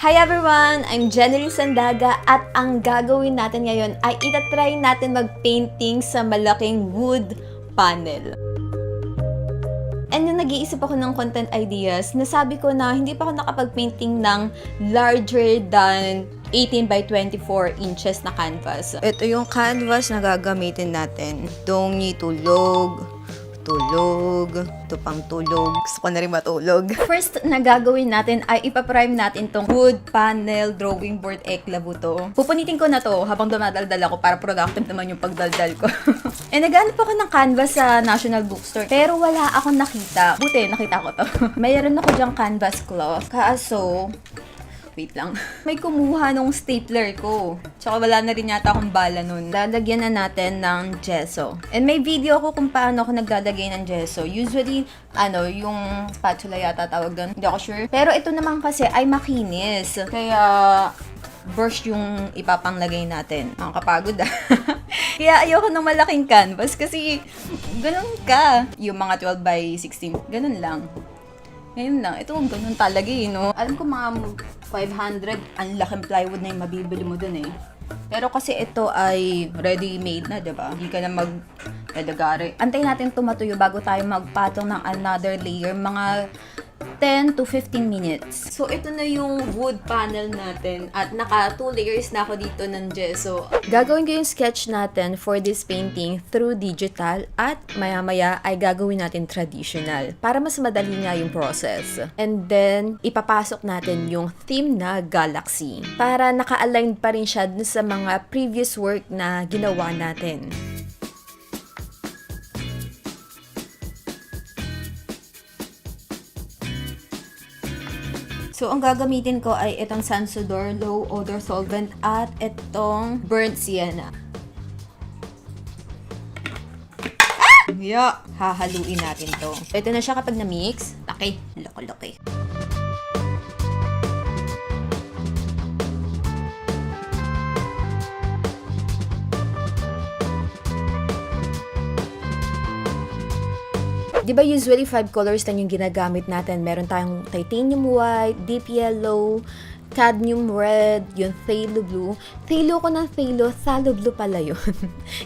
Hi everyone! I'm Genelyn Sandaga at ang gagawin natin ngayon ay itatry natin mag-painting sa malaking wood panel. And yung nag-iisip ako ng content ideas, nasabi ko na hindi pa ako nakapag-painting ng larger than 18 by 24 inches na canvas. Ito yung canvas na gagamitin natin. Dongi, tulog, ito pang tulog. Gusto ko na rin matulog. First na gagawin natin ay ipaprime natin tong wood panel drawing board eklabo to. Pupunitin ko na to habang dumadaldal ako para productive naman yung pagdaldal ko. Naghanap ako ng canvas sa National Bookstore pero wala akong nakita. Buti, nakita ko to. Mayroon ako dyang canvas cloth. Kaso, wait lang. May kumuha nung stapler ko. Tsaka wala na rin yata akong bala nun. Lalagyan na natin ng gesso. And may video ko kung paano ako naglalagay ng gesso. Usually, yung spatula yata tawag doon. Hindi ako sure. Pero ito naman kasi ay makinis. Kaya, brush yung ipapanglagay natin. Nakakapagod Kaya ayoko ng malaking canvas kasi ganun ka. Yung mga 12 by 16, ganun lang. Ngayon lang, ito ganun talaga no? Alam ko mga 500, ang laking plywood na yung mabibili mo dun Pero kasi ito ay ready-made na, diba? Hindi ka na mag-ladagari. Antayin natin ito matuyo bago tayo magpatong ng another layer. Mga 10 to 15 minutes. So, ito na yung wood panel natin at naka 2 layers na ako dito ng gesso. Gagawin ko yung sketch natin for this painting through digital at maya-maya ay gagawin natin traditional para mas madali nga yung process. And then, ipapasok natin yung theme na galaxy para naka-align pa rin siya dun sa mga previous work na ginawa natin. So, ang gagamitin ko ay itong Sandaga low odor solvent at itong burnt sienna. Hahaluin natin to. Ito na siya kapag na-mix. Laki. Laki. Diba usually 5 colors lang yung ginagamit natin. Meron tayong titanium white, deep yellow, cadmium red, yung phthalo blue. Phthalo ko ng phthalo blue pala yun.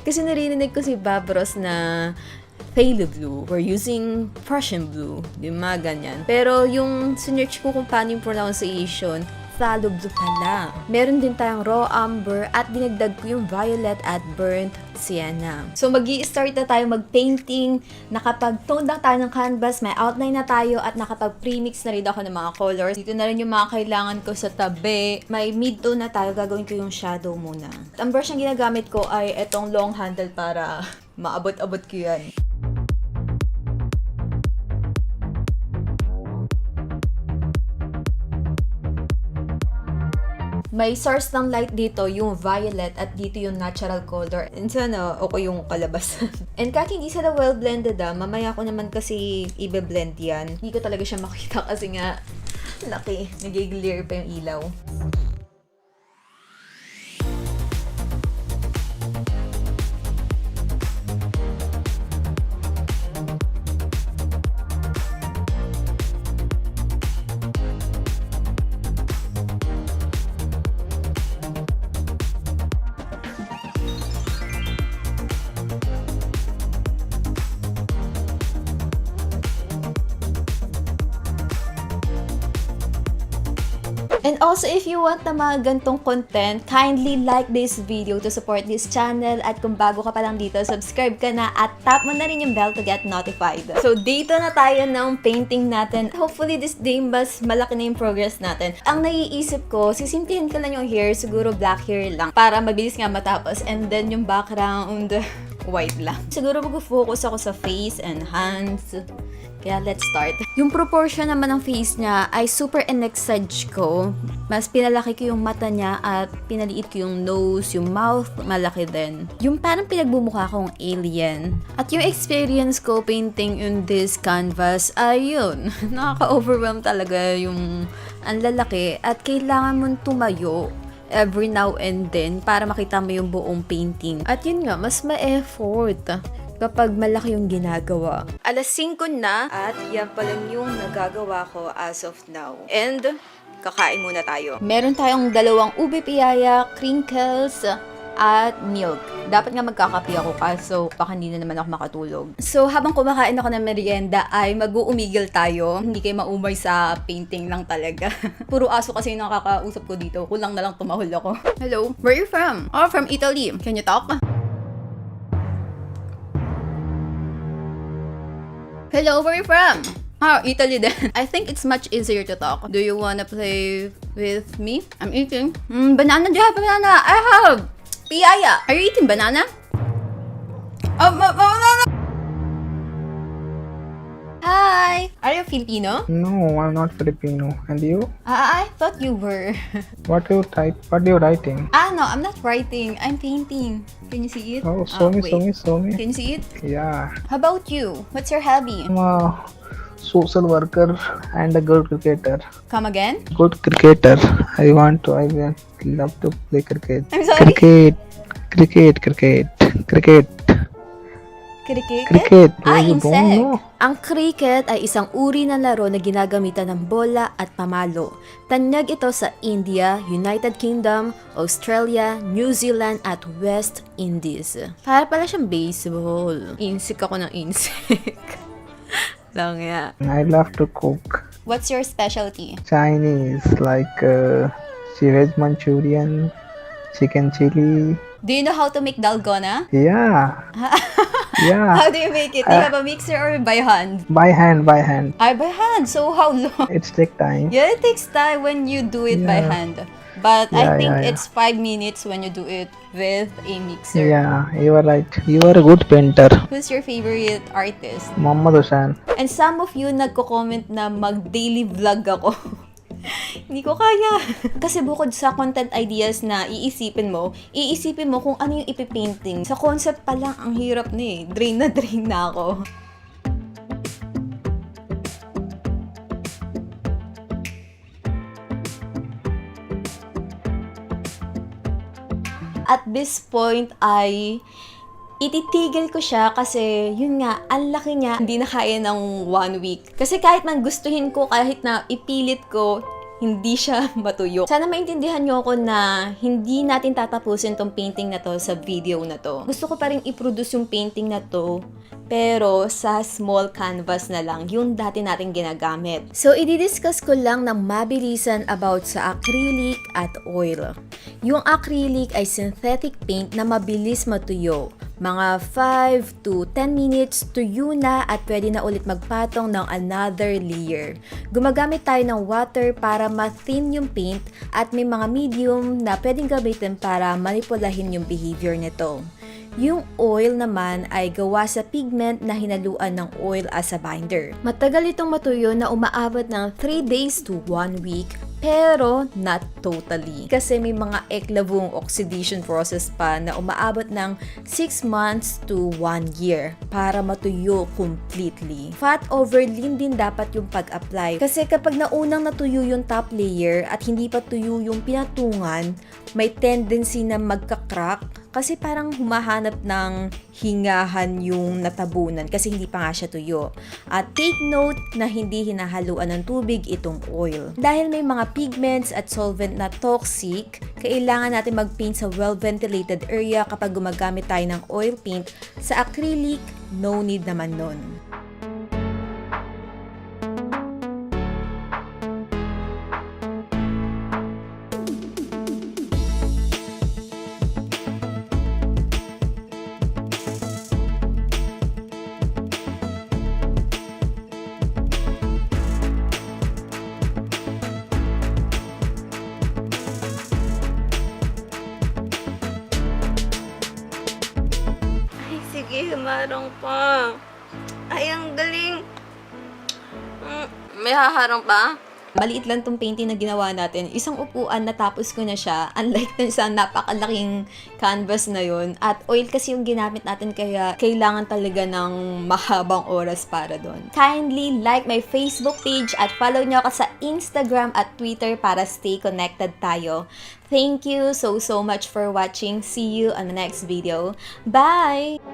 Kasi narinig ko si Babros na phthalo blue. We're using Prussian blue. Yung mga ganyan. Pero yung sinearch ko kung paano yung pronunciation, phthalo blue pala. Meron din tayong raw amber at dinagdag ko yung violet at burnt sienna. So, mag-i-start na tayo mag-painting. Nakapag-tone down tayo ng canvas, may outline na tayo at nakapag-premix na rin ako ng mga colors. Dito na rin yung mga kailangan ko sa tabi. May mid-tone na tayo. Gagawin ko yung shadow muna. Ang brush na ginagamit ko ay itong long handle para maabot-abot ko yan. May source ng light dito, yung violet, at dito yung natural color. And sana, okay yung kalabasan. And kahit hindi sila well blended mamaya ko naman kasi i-blend yan. Hindi ko talaga siya makita kasi nga, laki. Nag-glare pa yung ilaw. And also, if you want na mga gantong content, kindly like this video to support this channel. At kung bago ka pa lang dito, subscribe ka na at tap mo na rin yung bell to get notified. So, dito na tayo ng painting natin. Hopefully, this day, mas malaki na yung progress natin. Ang naiisip ko, sisimplihin ko lang yung hair. Siguro black hair lang para mabilis nga matapos. And then, yung background, white lang. Siguro mag-focus ako sa face and hands. Kaya let's start. Yung proportion naman ng face niya ay super in-exage ko. Mas pinalaki ko yung mata niya at pinaliit ko yung nose, yung mouth, malaki din. Yung parang pinagbumukha kong alien. At yung experience ko painting in this canvas ay yun. Nakaka-overwhelm talaga yung ang lalaki at kailangan mong tumayo every now and then para makita mo yung buong painting. At yun nga, mas ma-effort kapag malaki yung ginagawa. 5:00 na at yan pa lang yung nagagawa ko as of now. And kakain muna tayo. Meron tayong dalawang ube piyaya, crinkles, at milk. Dapat nga magkakape ako kaso baka hindi na naman ako makatulog. So habang kumakain ako ng merienda ay mag-uumigil tayo. Hindi kayo maumay sa painting lang talaga. Puro aso kasi yung nakakausap ko dito. Kulang na lang tumahol ako. Hello, where are you from? Oh, from Italy. Can you talk? Hello, where are you from? Oh, Italy then. I think it's much easier to talk. Do you wanna play with me? I'm eating. Banana, do you have banana? I have! Piyaya! Are you eating banana? Oh, banana! Hi! Are you Filipino? No, I'm not Filipino. And you? I thought you were. What do you type? What are you writing? No, I'm not writing. I'm painting. Can you see it? Oh, show me. Can you see it? Yeah. How about you? What's your hobby? I'm a social worker and a good cricketer. Come again? Good cricketer. I love to play cricket. I'm sorry? Cricket. Cricket? Cricket. You don't Insect. know? Ang cricket ay isang uri ng laro na ginagamitan ng bola at pamalo. Tanyag ito sa India, United Kingdom, Australia, New Zealand at West Indies. Para pala siyang baseball. Insik ako ng insik. Lang ya. I love to cook. What's your specialty? Chinese, like veg Manchurian, chicken chili. Do you know how to make dalgona? Yeah. Yeah. How do you make it? Do you have a mixer or by hand? By hand. By hand. So how long? It takes time. Yeah, it takes time when you do it by Yeah. hand. But I think Yeah. it's 5 minutes when you do it with a mixer. Yeah, you are right. You are a good painter. Who's your favorite artist? Muhammad Hussain. And some of you nagko-comment na mag-daily vlog ako. Hindi ko kaya. Kasi bukod sa content ideas na iisipin mo kung ano yung ipipainting. Sa concept pa lang, ang hirap na eh. Drain na ako. At this point ay ititigil ko siya kasi yun nga, ang laki niya, hindi na kaya ng 1 week. Kasi kahit man gustuhin ko, kahit na ipilit ko, hindi siya matuyo. Sana maintindihan nyo ako na hindi natin tatapusin tong painting na to sa video na to. Gusto ko pa rin i-produce yung painting na to, pero sa small canvas na lang, yung dati natin ginagamit. So, i-discuss ko lang ng mabilisan about sa acrylic at oil. Yung acrylic ay synthetic paint na mabilis matuyo. Mga 5 to 10 minutes tuyo na at pwede na ulit magpatong ng another layer. Gumagamit tayo ng water para ma-thin yung paint at may mga medium na pwedeng gamitin para manipulahin yung behavior nito. Yung oil naman ay gawa sa pigment na hinaluan ng oil as a binder. Matagal itong matuyo na umaabot ng 3 days to 1 week, pero not totally. Kasi may mga eklavong oxidation process pa na umaabot ng 6 months to 1 year para matuyo completely. Fat overlean din dapat yung pag-apply. Kasi kapag naunang natuyo yung top layer at hindi pa tuyo yung pinatungan, may tendency na magka-crack kasi parang humahanap ng hingahan yung natabunan kasi hindi pa nga siya tuyo. At take note na hindi hinahaluan ng tubig itong oil. Dahil may mga pigments at solvent na toxic, kailangan natin mag-paint sa well-ventilated area kapag gumagamit tayo ng oil paint. Sa acrylic, no need naman nun. Sige, humarang pa. Ay, ang galing. May haharang pa? Maliit lang tong painting na ginawa natin. Isang upuan, natapos ko na siya. Unlike dun sa napakalaking canvas na yun. At oil kasi yung ginamit natin kaya kailangan talaga ng mahabang oras para doon. Kindly like my Facebook page at follow nyo ako sa Instagram at Twitter para stay connected tayo. Thank you so much for watching. See you on the next video. Bye!